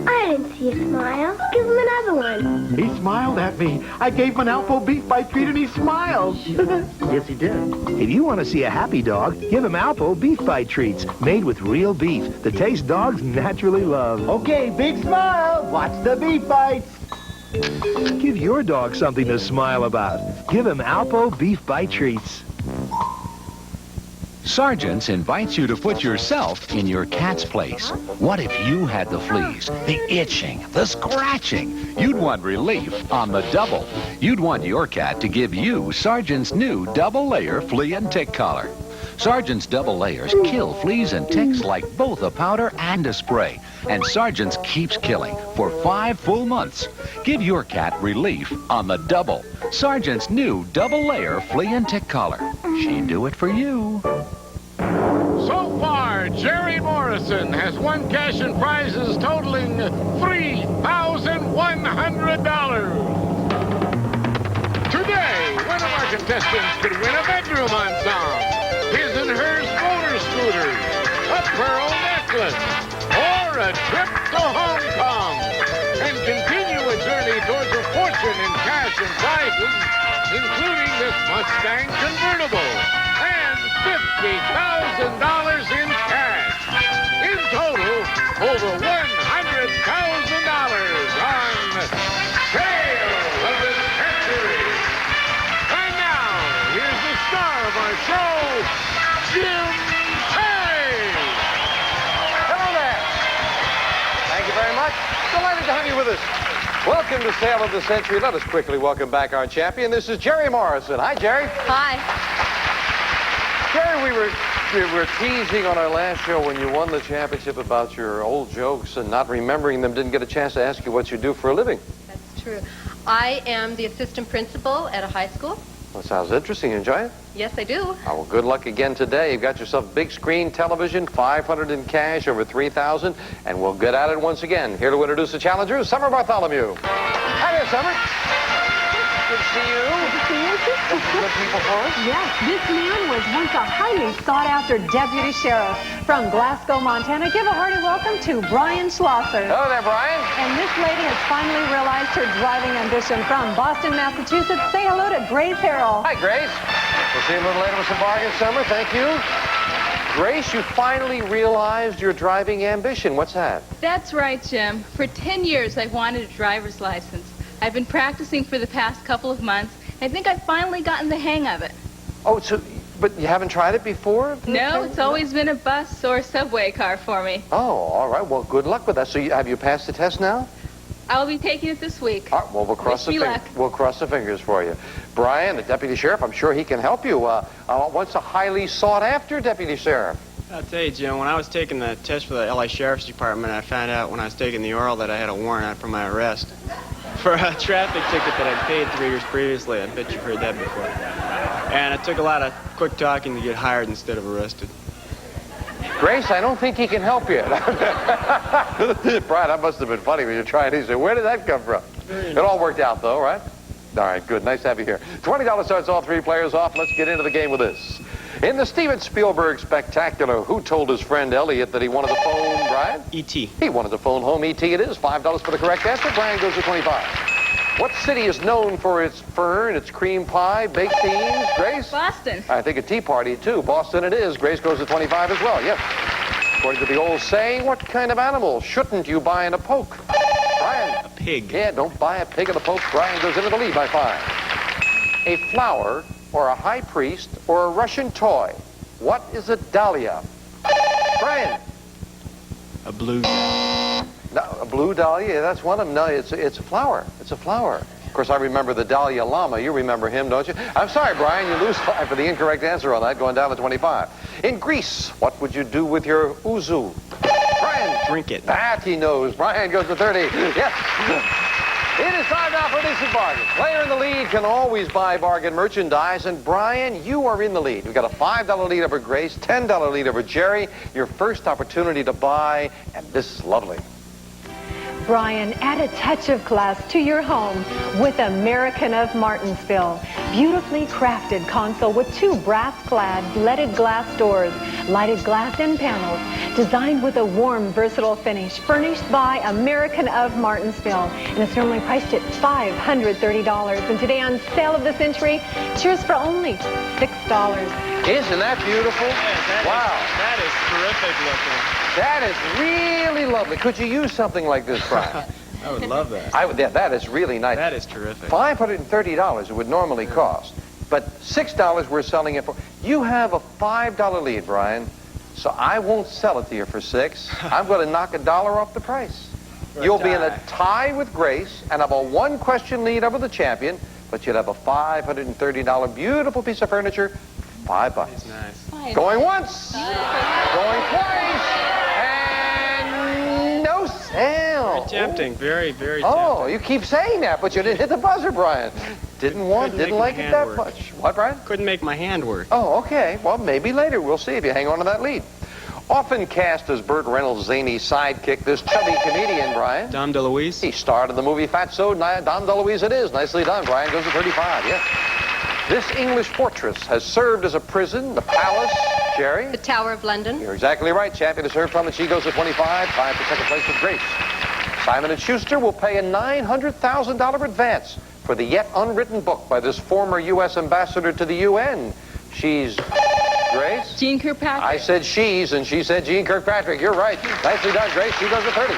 I didn't see a smile. Give him another one. He smiled at me. I gave him an Alpo beef bite treat and he smiled. Yes, he did. If you want to see a happy dog, give him Alpo beef bite treats made with real beef, the taste dogs naturally love. Okay, big smile. Watch the beef bites. Give your dog something to smile about. Give him Alpo beef bite treats. Sargent's invites you to put yourself in your cat's place. What if you had the fleas, the itching, the scratching? You'd want relief on the double. You'd want your cat to give you Sargent's new double-layer flea and tick collar. Sargent's double layers kill fleas and ticks like both a powder and a spray. And Sargent's keeps killing for 5 full months. Give your cat relief on the double. Sargent's new double-layer flea and tick collar. She'd do it for you. So far, Jerie Morrison has won cash and prizes totaling $3,100. Today, one of our contestants could win a bedroom ensemble, his and hers motor scooters, a pearl necklace, or a trip to Hong Kong, and continue a journey towards a fortune in cash and prizes, including this Mustang convertible and $50,000 in cash. In total, over $100,000 on Tale of the Century. And now, here's the star of our show, Jim Carrey. Hello there. Thank you very much. Delighted to have you with us. Welcome to Tale of the Century. Let us quickly welcome back our champion. This is Jerie Morrison. Hi, Jerie. Hi. Jerie, we were teasing on our last show when you won the championship about your old jokes and not remembering them. Didn't get a chance to ask you what you do for a living. That's true. I am the assistant principal at a high school. Well, sounds interesting. You enjoy it? Yes, I do. Oh, well, good luck again today. You've got yourself big screen television, $500 in cash, over $3,000, and we'll get at it once again. Here to introduce the challengers, Summer Bartholomew. Hi there, Summer. Good to see you. Good to see you, too. Got some good people for us? Yes, this man was once a highly sought-after deputy sheriff from Glasgow, Montana. Give a hearty welcome to Brian Schlosser. Hello there, Brian. And this lady has finally realized her driving ambition from Boston, Massachusetts. Say hello to Grace Harrell. Hi, Grace. We'll see you a little later with some bargains, Summer. Thank you. Grace, you finally realized your driving ambition. What's that? That's right, Jim. For 10 years, I've wanted a driver's license. I've been practicing for the past couple of months. I think I've finally gotten the hang of it. Oh, but you haven't tried it before? No, it's always been a bus or a subway car for me. Oh, all right. Well, good luck with that. So have you passed the test now? I'll be taking it this week. All right, well, we'll cross We'll cross the fingers for you. Brian, the deputy sheriff, I'm sure he can help you. What's a highly sought-after deputy sheriff? I'll tell you, Jim, when I was taking the test for the L.A. Sheriff's Department, I found out when I was taking the oral that I had a warrant out for my arrest for a traffic ticket that I'd paid 3 years previously. I bet you've heard that before. And it took a lot of quick talking to get hired instead of arrested. Grace, I don't think he can help you. Brian, that must have been funny when you're trying to say, where did that come from? It all worked out, though, right? All right, good. Nice to have you here. $20 starts all 3 players off. Let's get into the game with this. In the Steven Spielberg Spectacular, who told his friend Elliot that he wanted to phone Brian? E.T. He wanted to phone home E.T. It is. $5 for the correct answer. Brian goes to 25. What city is known for its fern, its cream pie, baked beans? Grace? Boston. I think a tea party, too. Boston it is. Grace goes to 25 as well. Yes. According to the old saying, what kind of animal shouldn't you buy in a poke? Brian? A pig. Yeah, don't buy a pig in a poke. Brian goes into the lead by 5. A flower, or a high priest, or a Russian toy. What is a dahlia? Brian? A blue. No, a blue dahlia, yeah, that's one of them. No, it's a flower. It's a flower. Of course, I remember the Dalai Lama. You remember him, don't you? I'm sorry, Brian, you lose 5 for the incorrect answer on that, going down to 25. In Greece, what would you do with your ouzo? Brian? Drink it. That he knows. Brian goes to 30. Yes. It is time now for a decent bargain. Player in the lead can always buy bargain merchandise. And Brian, you are in the lead. We've got a $5 lead over Grace, $10 lead over Jerie. Your first opportunity to buy, and this is lovely. Brian, add a touch of class to your home with American of Martinsville. Beautifully crafted console with 2 brass-clad leaded glass doors, lighted glass end panels, designed with a warm, versatile finish, furnished by American of Martinsville, and it's normally priced at $530. And today on Sale of the Century, it's yours for only $6. Isn't that beautiful? Wow. That is terrific looking. That is really lovely. Could you use something like this, Brian? I would love that. Yeah, that is really nice. That is terrific. $530 it would normally cost, but $6 we're selling it for. You have a $5 lead, Brian, so I won't sell it to you for $6. I'm going to knock $1 off the price. You'll be in a tie with Grace and have a 1-question lead over the champion, but you'll have a $530 beautiful piece of furniture, $5. That's nice. Going once, going twice, and no sale. Very tempting. Very, very tempting. Oh, you keep saying that, but you didn't hit the buzzer, Brian. Didn't like it that much. What, Brian? Couldn't make my hand work. Oh, okay. Well, maybe later. We'll see if you hang on to that lead. Often cast as Burt Reynolds' zany sidekick, this chubby comedian, Brian. Dom DeLuise. He starred in the movie Fatso. Dom DeLuise it is. Nicely done. Brian goes to 35, yes. This English fortress has served as a prison, the palace. Jerie? The Tower of London. You're exactly right. Champion has heard from, and she goes to 25. Time for second place with Grace. Simon & Schuster will pay a $900,000 advance for the yet unwritten book by this former U.S. ambassador to the UN. She's Grace? Jean Kirkpatrick. I said she's, and she said Jean Kirkpatrick. You're right. Nicely done, Grace. She goes to 30.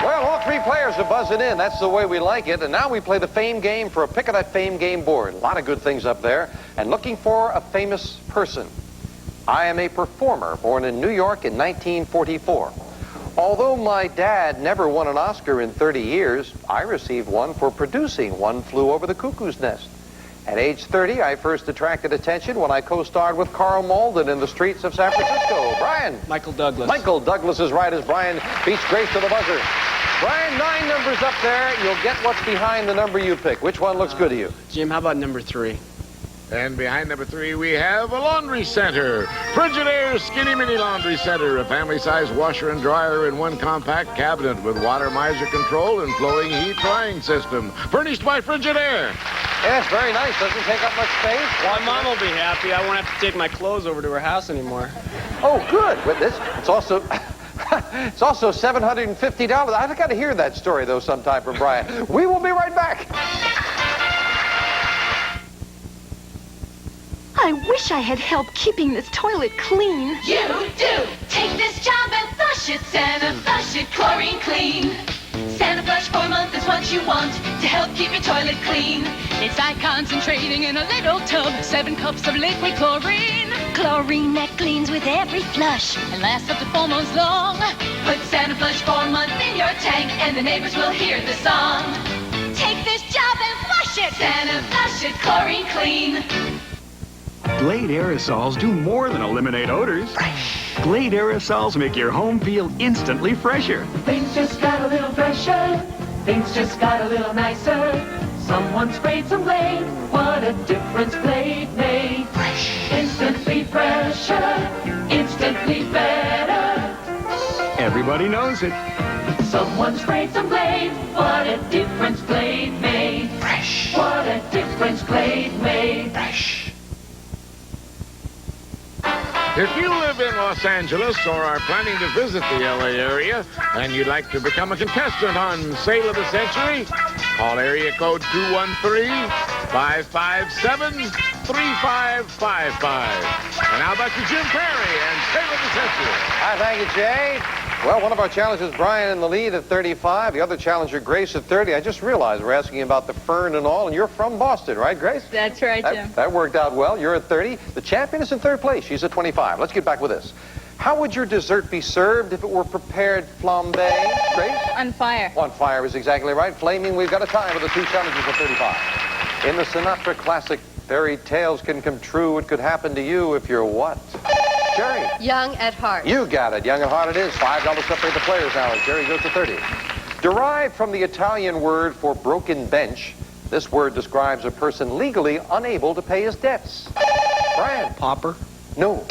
Well, all 3 players are buzzing in. That's the way we like it. And now we play the fame game for a pick of that fame game board. A lot of good things up there. And looking for a famous person. I am a performer born in New York in 1944. Although my dad never won an Oscar in 30 years, I received one for producing One Flew Over the Cuckoo's Nest. At age 30, I first attracted attention when I co-starred with Carl Malden in The Streets of San Francisco. Brian. Michael Douglas. Michael Douglas is right as Brian beats Grace to the buzzer. Brian, 9 numbers up there. You'll get what's behind the number you pick. Which one looks good to you? Jim, how about number 3? And behind number 3, we have a laundry center. Frigidaire Skinny Mini Laundry Center, a family-size washer and dryer in one compact cabinet with water miser control and flowing heat drying system. Furnished by Frigidaire. Yes, very nice. Doesn't take up much space. My mom will be happy. I won't have to take my clothes over to her house anymore. Oh, good. With this, it's also... It's also $750. I've got to hear that story, though, sometime from Brian. We will be right back. I wish I had help keeping this toilet clean. You do. Take this job and flush it, Santa Flush It Chlorine Clean. Santa Flush for a month is what you want to help keep your toilet clean. It's like concentrating in a little tub, 7 cups of liquid chlorine. Chlorine that cleans with every flush and lasts up to 4 months long. Put Santa Flush for a month in your tank and the neighbors will hear the song. Take this job and flush it. Santa Flush It Chlorine Clean. Glade aerosols do more than eliminate odors. Glade aerosols make your home feel instantly fresher. Things just got a little fresher. Things just got a little nicer. Someone sprayed some Glade. What a difference Glade made. Instantly fresher. Instantly better. Everybody knows it. Someone sprayed some Glade. What a difference Glade made. Fresh. What a difference Glade made. Fresh. If you live in Los Angeles or are planning to visit the LA area and you'd like to become a contestant on Sale of the Century, call area code 213-557-3555. And how about you, Jim Perry and Sale of the Century? Thank you, Jay. Well, one of our challengers, Brian, in the lead at 35. The other challenger, Grace, at 30. I just realized we're asking about the fern and all, and you're from Boston, right, Grace? That's right, Jim. That worked out well. You're at 30. The champion is in 3rd place. She's at 25. Let's get back with this. How would your dessert be served if it were prepared flambe, Grace? On fire. On fire is exactly right. Flaming, we've got a tie with the 2 challengers at 35. In the Sinatra classic, fairy tales can come true. It could happen to you if you're what? Jerie. Young at heart. You got it. Young at heart it is. $5 separate the players now. Jerie goes to 30. Derived from the Italian word for broken bench, this word describes a person legally unable to pay his debts. Brian. Pauper. No.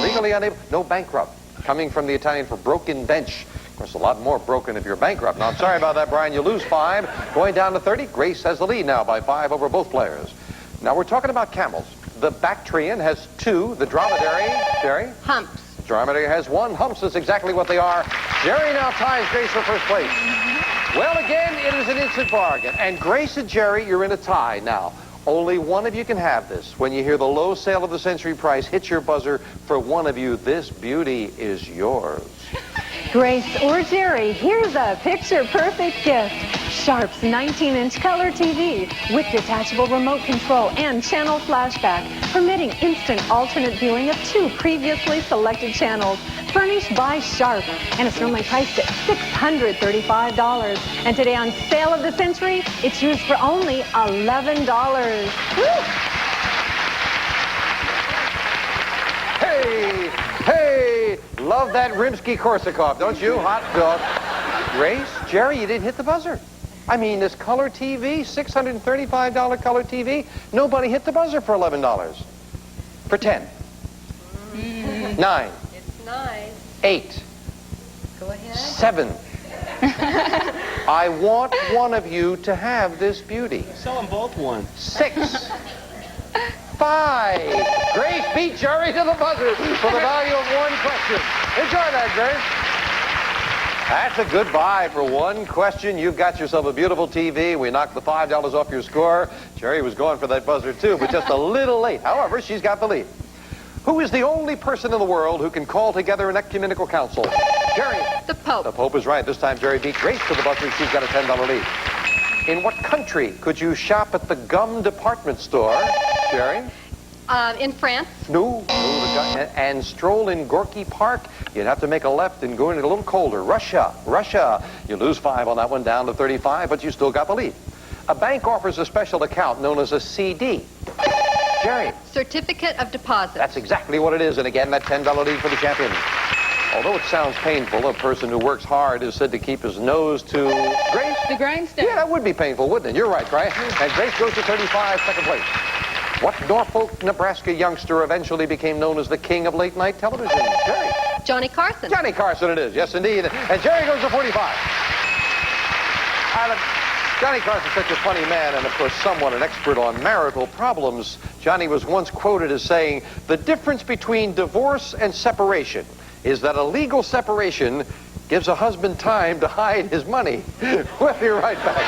Legally unable. No, bankrupt. Coming from the Italian for broken bench. Of course, a lot more broken if you're bankrupt. Now, I'm sorry about that, Brian. You lose 5. Going down to 30. Grace has the lead now by 5 over both players. Now, we're talking about camels. The Bactrian has 2. The dromedary, Jerie? Humps. Dromedary has 1. Humps is exactly what they are. Jerie now ties Grace for first place. Well, again, it is an instant bargain. And Grace and Jerie, you're in a tie now. Only one of you can have this. When you hear the low sale of the century price, hit your buzzer. For one of you, this beauty is yours. Grace or Jerie, here's a picture-perfect gift. Sharp's 19-inch color TV with detachable remote control and channel flashback, permitting instant alternate viewing of 2 previously selected channels. Furnished by Sharp, and it's normally priced at $635. And today on Sale of the Century, it's yours for only $11. Woo! Hey, hey, love that Rimsky-Korsakov, don't you? Hot dog. Grace, Jerie, you didn't hit the buzzer. I mean, this color TV, $635 color TV, nobody hit the buzzer for $11. For 10. 9. 9. 8. Go ahead. 7. I want one of you to have this beauty. Sell them both 1. 6. 5. Grace beat Jerie to the buzzer for the value of 1 question. Enjoy that, Grace. That's a good buy for 1 question. You've got yourself a beautiful TV. We knocked the $5 off your score. Jerie was going for that buzzer, too, but just a little late. However, she's got the lead. Who is the only person in the world who can call together an ecumenical council? Jerie. The Pope. The Pope is right. This time, Jerie beat Grace to the buzzer. She's got a $10 lead. In what country could you shop at the gum department store? Jerie? In France. No. And stroll in Gorky Park. You'd have to make a left and go in a little colder. Russia. You lose 5 on that one, down to 35, but you still got the lead. A bank offers a special account known as a CD. Jerie. Certificate of deposit. That's exactly what it is. And again, that $10 lead for the champion. Although it sounds painful, a person who works hard is said to keep his nose to Grace. The grindstone. Yeah, that would be painful, wouldn't it? You're right, Grace. And Grace goes to 35, second place. What Norfolk, Nebraska youngster eventually became known as the king of late-night television? Jerie. Johnny Carson. Johnny Carson it is, yes, indeed. And Jerie goes to 45. Johnny Carson's such a funny man and, of course, somewhat an expert on marital problems. Johnny was once quoted as saying, "The difference between divorce and separation is that a legal separation gives a husband time to hide his money." We'll be right back.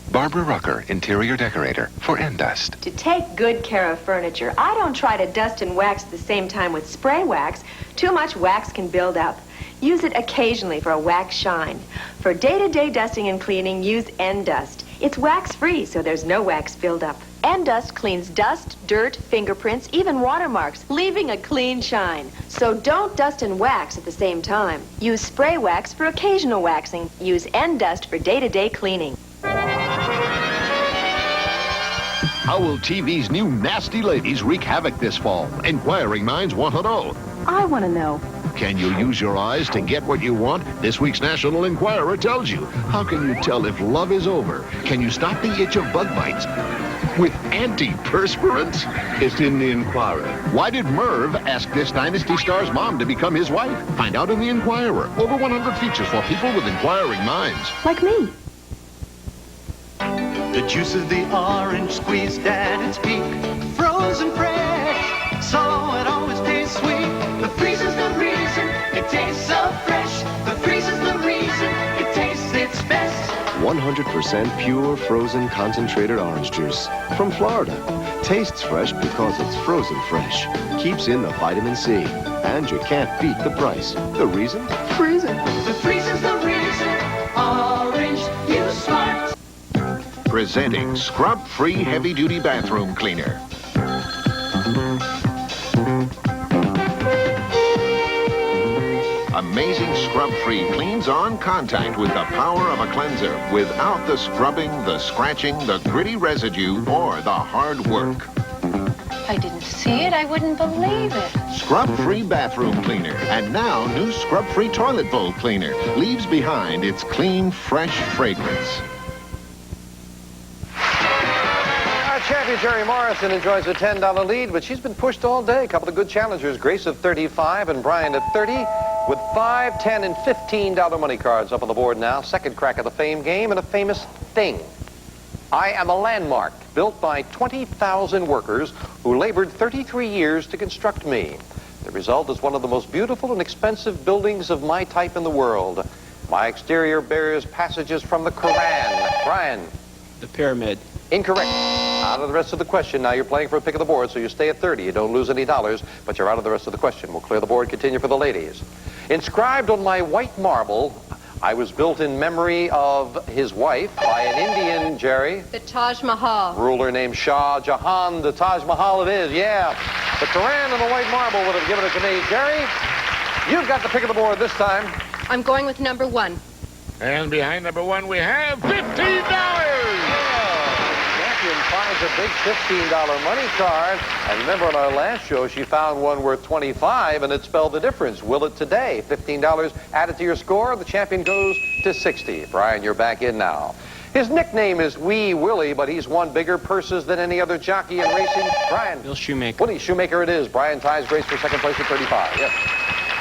Barbara Rucker, interior decorator for Endust. To take good care of furniture, I don't try to dust and wax at the same time with spray wax. Too much wax can build up. Use it occasionally for a wax shine. For day-to-day dusting and cleaning, use Endust. It's wax-free, so there's no wax buildup. Endust cleans dust, dirt, fingerprints, even watermarks, leaving a clean shine. So don't dust and wax at the same time. Use spray wax for occasional waxing. Use Endust for day-to-day cleaning. How will TV's new nasty ladies wreak havoc this fall? Inquiring minds want to know. I want to know. Can you use your eyes to get what you want? This week's National Enquirer tells you. How can you tell if love is over? Can you stop the itch of bug bites with antiperspirants? It's in the Enquirer. Why did Merv ask this Dynasty star's mom to become his wife? Find out in the Enquirer. Over 100 features for people with inquiring minds. Like me. The juice of the orange squeezed at its peak, frozen fresh, so it always tastes sweet. The freeze is the reason it tastes so fresh. The freeze is the reason it tastes its best. 100% pure frozen concentrated orange juice from Florida. Tastes fresh because it's frozen fresh. Keeps in the vitamin C. And you can't beat the price. The reason? Freezing. The freeze is the reason. Orange, you smart. Presenting Scrub-Free Heavy-Duty Bathroom Cleaner. Amazing Scrub-Free cleans on contact with the power of a cleanser without the scrubbing, the scratching, the gritty residue, or the hard work. If I didn't see it, I wouldn't believe it. Scrub-Free Bathroom Cleaner. And now, new Scrub-Free Toilet Bowl Cleaner leaves behind its clean, fresh fragrance. Our champion Jerry Morrison enjoys a $10 lead, but she's been pushed all day. A couple of good challengers, Grace at 35 and Brian at 30, with $5, $10, and $15 money cards up on the board now. Second crack of the fame game and a famous thing. I am a landmark built by 20,000 workers who labored 33 years to construct me. The result is one of the most beautiful and expensive buildings of my type in the world. My exterior bears passages from the Quran. Brian. The pyramid. Incorrect. Out of the rest of the question. Now you're playing for a pick of the board, so you stay at 30. You don't lose any dollars, but you're out of the rest of the question. We'll clear the board, continue for the ladies. Inscribed on my white marble, I was built in memory of his wife by an Indian, Jerry. The Taj Mahal. Ruler named Shah Jahan. The Taj Mahal it is, yeah. The Quran and the white marble would have given it to me. Jerry, you've got the pick of the board this time. I'm going with number 1. And behind number 1, we have $15. Champion finds a big $15 money card. And remember on our last show, she found one worth $25, and it spelled the difference. Will it today? $15 added to your score. The champion goes to 60. Brian, you're back in now. His nickname is Wee Willie, but he's won bigger purses than any other jockey in racing. Brian. Bill Shoemaker. Willie Shoemaker it is. Brian ties Grace for second place at 35. Yes.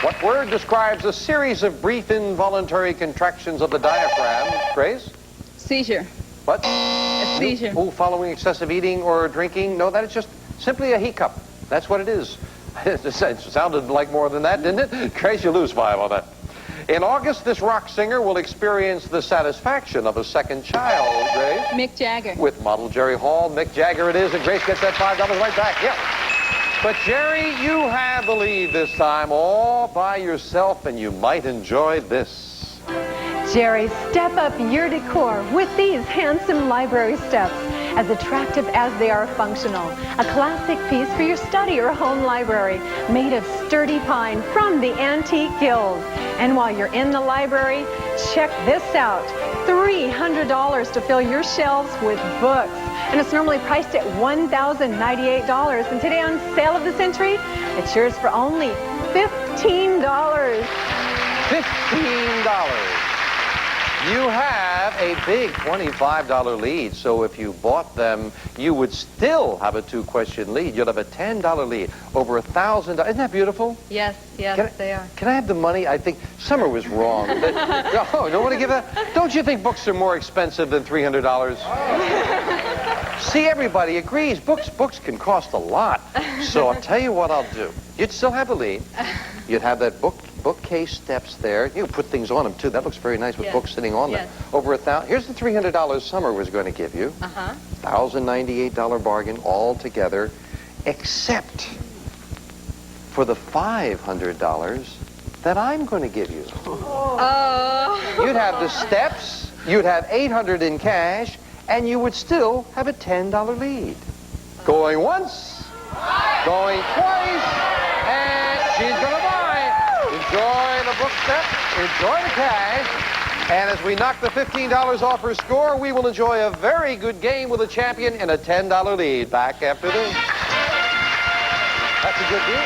What word describes a series of brief involuntary contractions of the diaphragm? Grace? Seizure. What? A seizure. Oh, following excessive eating or drinking? No, that is just simply a hiccup. That's what it is. It sounded like more than that, didn't it? Grace, you lose 5 on that. In August, this rock singer will experience the satisfaction of a second child, Grace. Mick Jagger. With model Jerry Hall. Mick Jagger it is, and Grace gets that $5 right back. Yeah. But, Jerry, you have the lead this time all by yourself, and you might enjoy this. Jerry, step up your decor with these handsome library steps. As attractive as they are functional. A classic piece for your study or home library, made of sturdy pine from the Antique Guild. And while you're in the library, check this out. $300 to fill your shelves with books. And it's normally priced at $1,098. And today on Sale of the Century, it's yours for only $15. $15. You have a big $25 lead, so if you bought them, you would still have a 2-question lead. You'd have a $10 lead, over $1,000. Isn't that beautiful? Yes, they are. Can I have the money? I think Summer was wrong. No, don't want to give that. Don't you think books are more expensive than $300? See, everybody agrees. Books can cost a lot. So I'll tell you what I'll do. You'd still have the lead. You'd have that bookcase steps there. You can put things on them, too. That looks very nice with books sitting on them. Over $1,000. Here's the $300 Summer was going to give you. $1,098 bargain altogether, except for the $500 that I'm going to give you. You'd have the steps, you'd have $800 in cash, and you would still have a $10 lead. Going once, going twice, and she's going to buy. Enjoy the book steps, enjoy the cash, and as we knock the $15 off her score, we will enjoy a very good game with a champion and a $10 lead. Back after this. That's a good deal.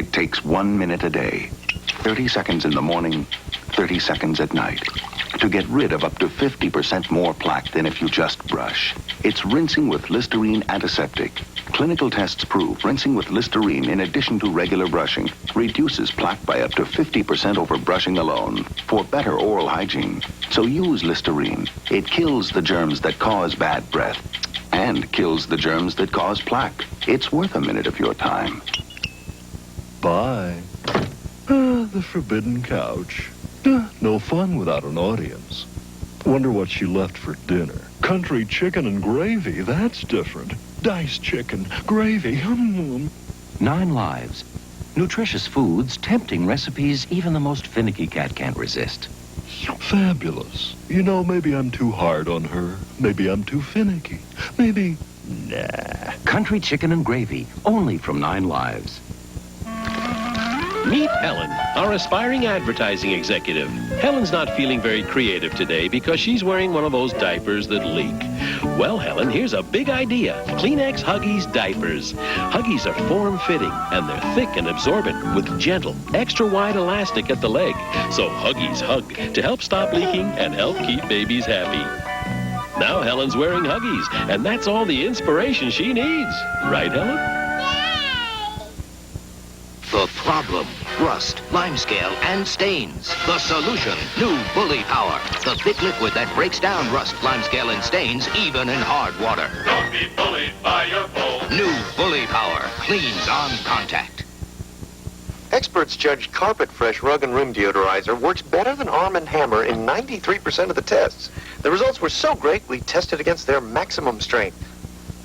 It takes 1 minute a day, 30 seconds in the morning, 30 seconds at night, to get rid of up to 50% more plaque than if you just brush. It's rinsing with Listerine Antiseptic. Clinical tests prove rinsing with Listerine in addition to regular brushing reduces plaque by up to 50% over brushing alone for better oral hygiene. So use Listerine. It kills the germs that cause bad breath and kills the germs that cause plaque. It's worth a minute of your time. Bye. The forbidden couch. No fun without an audience. Wonder what she left for dinner. Country chicken and gravy, that's different. Diced chicken, gravy, 9 lives. Nutritious foods, tempting recipes even the most finicky cat can't resist. Fabulous. You know, maybe I'm too hard on her. Maybe I'm too finicky. Maybe, nah. Country chicken and gravy, only from 9 lives. Meet Helen, our aspiring advertising executive. Helen's not feeling very creative today because she's wearing one of those diapers that leak. Well, Helen, here's a big idea. Kleenex Huggies diapers. Huggies are form-fitting, and they're thick and absorbent with gentle, extra-wide elastic at the leg. So Huggies hug to help stop leaking and help keep babies happy. Now Helen's wearing Huggies, and that's all the inspiration she needs. Right, Helen? The problem, rust, limescale, and stains. The solution, new Bully Power. The thick liquid that breaks down rust, limescale, and stains even in hard water. Don't be bullied by your bowl. New Bully Power cleans on contact. Experts judge Carpet Fresh Rug and Room Deodorizer works better than Arm & Hammer in 93% of the tests. The results were so great, we tested against their maximum strength.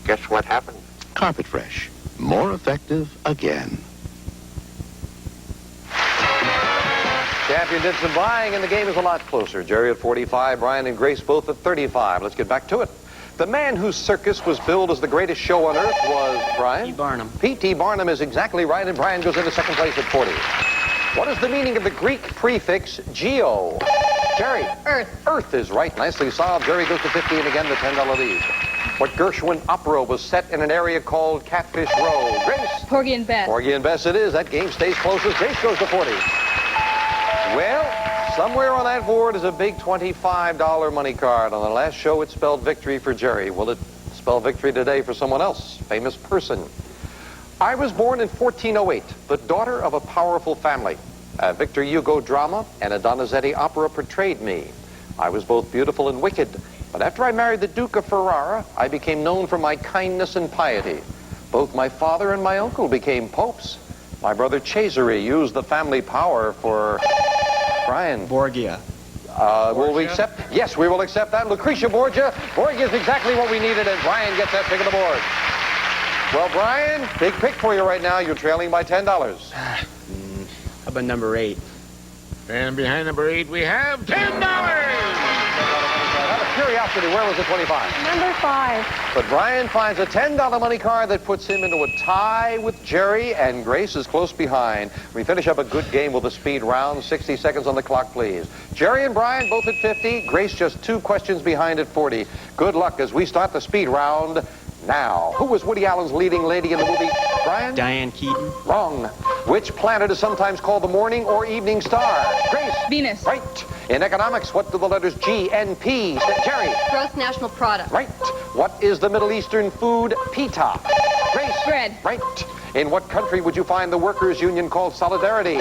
Guess what happened? Carpet Fresh. More effective again. Champion did some buying, and the game is a lot closer. Jerie at 45, Brian and Grace both at 35. Let's get back to it. The man whose circus was billed as the greatest show on earth was Brian? P.T. Barnum. P.T. Barnum is exactly right, and Brian goes into second place at 40. What is the meaning of the Greek prefix geo? Jerie? Earth. Earth is right. Nicely solved. Jerie goes to 50, and again the $10 lead. What Gershwin opera was set in an area called Catfish Row? Grace? Porgy and Bess. Porgy and Bess it is. That game stays close as Grace goes to 40. Well, somewhere on that board is a big $25 money card. On the last show, it spelled victory for Jerie. Will it spell victory today for someone else? Famous person. I was born in 1408, the daughter of a powerful family. A Victor Hugo drama and a Donizetti opera portrayed me. I was both beautiful and wicked, but after I married the Duke of Ferrara, I became known for my kindness and piety. Both my father and my uncle became popes. My brother Cesare used the family power for... Brian. Borgia. Will we accept? Yes, we will accept that. Lucretia Borgia. Borgia is exactly what we needed, and Brian gets that pick of the board. Well, Brian, big pick for you right now. You're trailing by $10. How about number 8? And behind number 8, we have $10. Out of curiosity, where was the 25? Number 5. But Brian finds a $10 money card that puts him into a tie with Jerie, and Grace is close behind. We finish up a good game with a speed round. 60 seconds on the clock, please. Jerie and Brian both at 50. Grace just 2 questions behind at 40. Good luck as we start the speed round now. Who was Woody Allen's leading lady in the movie? Brian? Diane Keaton. Wrong. Which planet is sometimes called the morning or evening star? Grace? Venus. Right. In economics, what do the letters G and P stand? Jerie? Gross national product. Right. What is the Middle Eastern food pita? Grace? Bread. Right. In what country would you find the workers' union called Solidarity?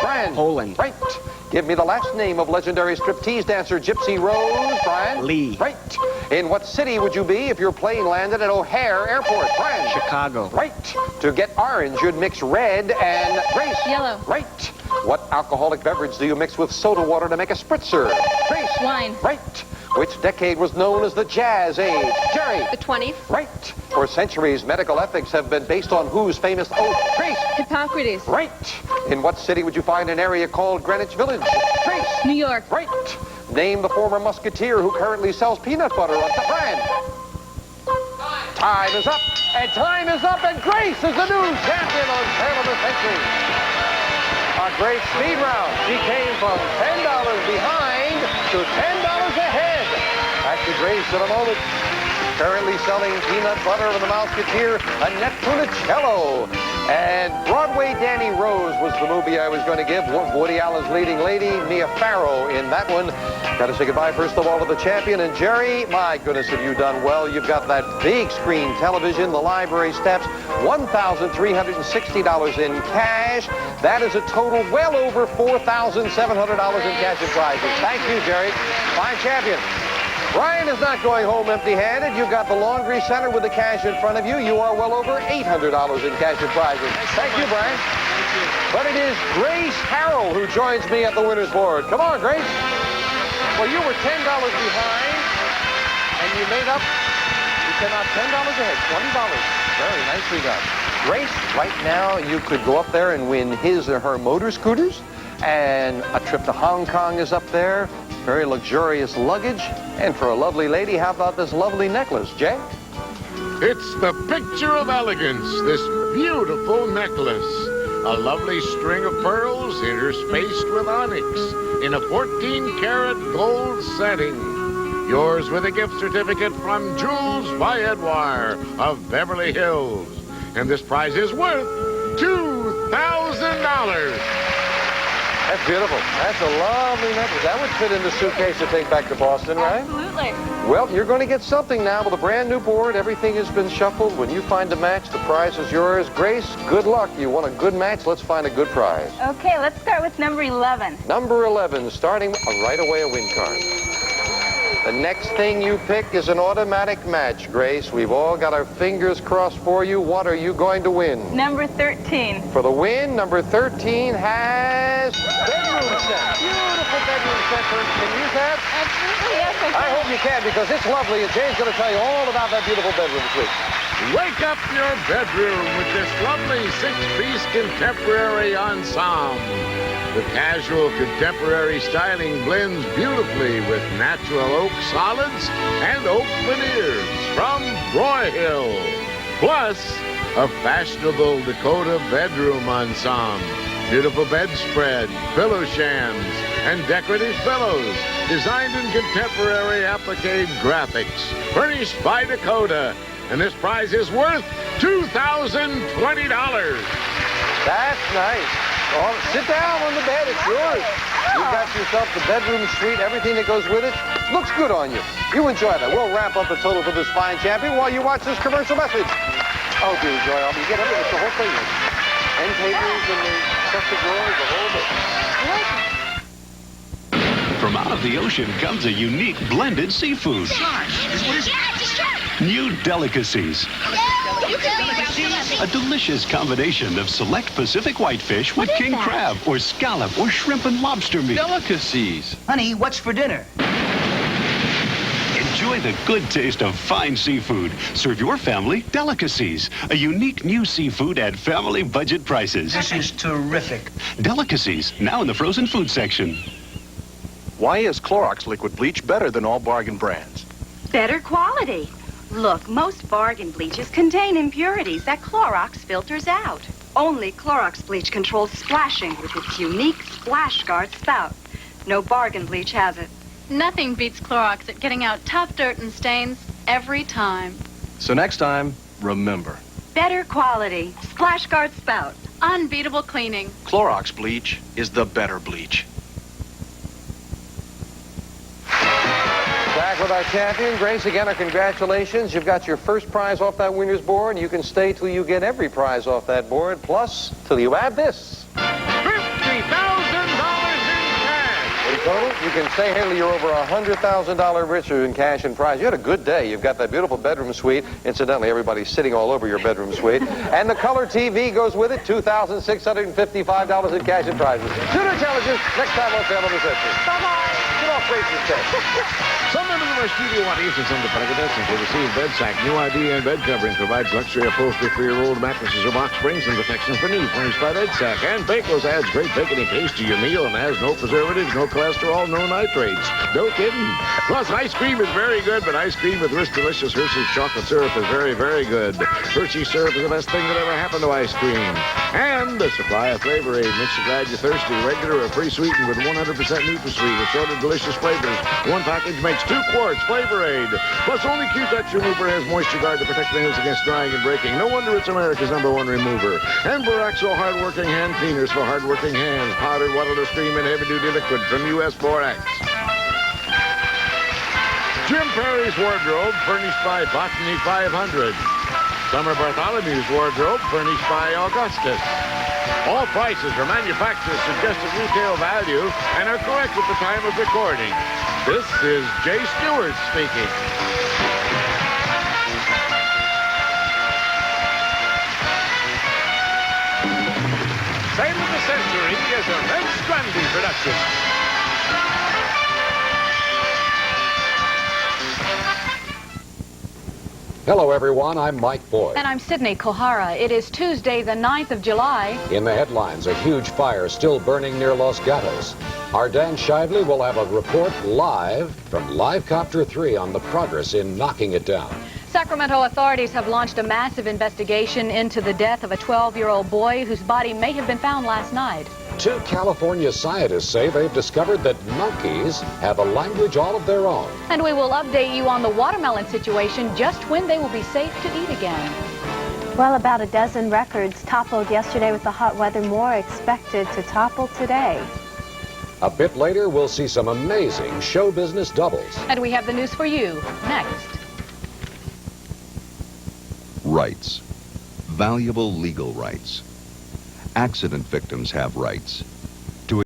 Brian? Poland. Right. Give me the last name of legendary striptease dancer Gypsy Rose. Brian? Lee. Right. In what city would you be if your plane landed at O'Hare Airport? Brian? Chicago. Right. To get orange, you'd mix red and Grace? Yellow. Right. What alcoholic beverage do you mix with soda water to make a spritzer? Grace? Wine. Right. Which decade was known as the Jazz Age? Jerie? The 20th. Right. For centuries, medical ethics have been based on whose famous oath? Grace? Hippocrates. Right. In what city would you find an area called Greenwich Village? Grace? New York. Right. Name the former musketeer who currently sells peanut butter on the brand. Time is up, and time is up, and Grace is the new champion on Tale of the Century. A great speed round. She came from $10 behind to $10 ahead. Back to Grace in a moment. Currently selling peanut butter to the Musketeer, Annette Funicello. And Broadway Danny Rose was the movie I was going to give. Woody Allen's leading lady, Mia Farrow in that one. Got to say goodbye, first of all, to the champion. And Jerie, my goodness, have you done well. You've got that big screen television, the library steps, $1,360 in cash. That is a total well over $4,700 in cash and prizes. Thank you, Jerie. Fine champion. Brian is not going home empty-handed. You've got the laundry center with the cash in front of you. You are well over $800 in cash and prizes. Thank you, Brian. Thank you. But it is Grace Harrell who joins me at the winner's board. Come on, Grace. Well, you were $10 behind, and you made up. You came out $10 ahead, $20. Very nicely done. Grace, right now, you could go up there and win his or her motor scooters, and a trip to Hong Kong is up there. Very luxurious luggage. And for a lovely lady, how about this lovely necklace, Jay? It's the picture of elegance, this beautiful necklace. A lovely string of pearls interspaced with onyx in a 14-karat gold setting. Yours with a gift certificate from Jules by Edouard of Beverly Hills. And this prize is worth $2,000. That's beautiful. That's a lovely necklace. That would fit in the suitcase to take back to Boston, right? Absolutely. Well, you're going to get something now with a brand new board. Everything has been shuffled. When you find a match, the prize is yours. Grace, good luck. You want a good match? Let's find a good prize. Okay, let's start with number 11. Number 11, starting right away a win card. The next thing you pick is an automatic match, Grace. We've all got our fingers crossed for you. What are you going to win? Number 13. For the win, number 13 has bedroom set. Beautiful bedroom set. Can you use that? Absolutely, yes, I can. I hope you can because it's lovely, and Jane's going to tell you all about that beautiful bedroom suite. Wake up your bedroom with this lovely 6-piece contemporary ensemble. The casual contemporary styling blends beautifully with natural oak solids and oak veneers from Broyhill. Plus, a fashionable Dakota bedroom ensemble. Beautiful bedspread, pillow shams, and decorative pillows designed in contemporary applique graphics. Furnished by Dakota. And this prize is worth $2,020. That's nice. Oh, sit down on the bed. It's yours. You've got yourself the bedroom suite, everything that goes with it. Looks good on you. You enjoy that. We'll wrap up the total for this fine champion while you watch this commercial message. Oh, do enjoy. I'll be getting it. It's the whole thing. End tables and the chest of drawers, the whole bit. From out of the ocean comes a unique blended seafood. New delicacies. A delicious combination of select Pacific whitefish with king crab or scallop or shrimp and lobster meat. Delicacies. Honey, what's for dinner? Enjoy the good taste of fine seafood. Serve your family Delicacies, a unique new seafood at family budget prices. This is terrific. Delicacies, now in the frozen food section. Why is Clorox liquid bleach better than all bargain brands? Better quality. Look, most bargain bleaches contain impurities that Clorox filters out. Only Clorox bleach controls splashing with its unique splash guard spout. No bargain bleach has it. Nothing beats Clorox at getting out tough dirt and stains every time. So next time, remember, Better quality. Splash guard spout. Unbeatable cleaning. Clorox bleach is the better bleach. Back with our champion, Grace. Again, our congratulations. You've got your first prize off that winner's board. You can stay till you get every prize off that board, plus till you add this. In total, you can say, Haley, you're over $100,000 richer in cash and prize. You had a good day. You've got that beautiful bedroom suite. Incidentally, everybody's sitting all over your bedroom suite. And the color TV goes with it, $2,655 in cash and prizes. Tutor challenges next time on Family Reception. Bye-bye. Get off Grace's test. Some members of our studio audience and some of the contestants will receive bed sack. New idea and bed covering provides luxury upholstery for your old mattresses or box springs and protection for new, furnished by Bed Sack. And Bakel's adds great bacony taste to your meal and has no preservatives, no cholesterol, no nitrates. No kidding. Plus, ice cream is very good, but ice cream with rich, delicious Hershey's chocolate syrup is very, very good. Hershey's syrup is the best thing that ever happened to ice cream. And the supply of Flavor Aid makes you glad you're thirsty. Regular or pre-sweetened with 100% NutraSweet. Assorted delicious flavors. One package makes 2 quarts Flavor Aid. Plus, only Q-Touch Remover has Moisture Guard to protect nails against drying and breaking. No wonder it's America's #1 remover. And Boraxo Hardworking Hand Cleaners for hardworking hands. Powdered, waterless stream, and heavy-duty liquid from U.S. Borax. Jim Perry's wardrobe, furnished by Botany 500. Summer Bartholomew's wardrobe, furnished by Augustus. All prices are manufacturer's suggested retail value and are correct at the time of recording. This is Jay Stewart speaking. Sale of the Century is a Red Strandy production. Hello, everyone. I'm Mike Boyd. And I'm Sydney Kohara. It is Tuesday, the 9th of July. In the headlines, a huge fire still burning near Los Gatos. Our Dan Shively will have a report live from Live Copter 3 on the progress in knocking it down. Sacramento authorities have launched a massive investigation into the death of a 12-year-old boy whose body may have been found last night. 2 California scientists say they've discovered that monkeys have a language all of their own. And we will update you on the watermelon situation, just when they will be safe to eat again. Well, about a dozen records toppled yesterday with the hot weather. More expected to topple today. A bit later, we'll see some amazing show business doubles. And we have the news for you next. Rights. Valuable legal rights. Accident victims have rights.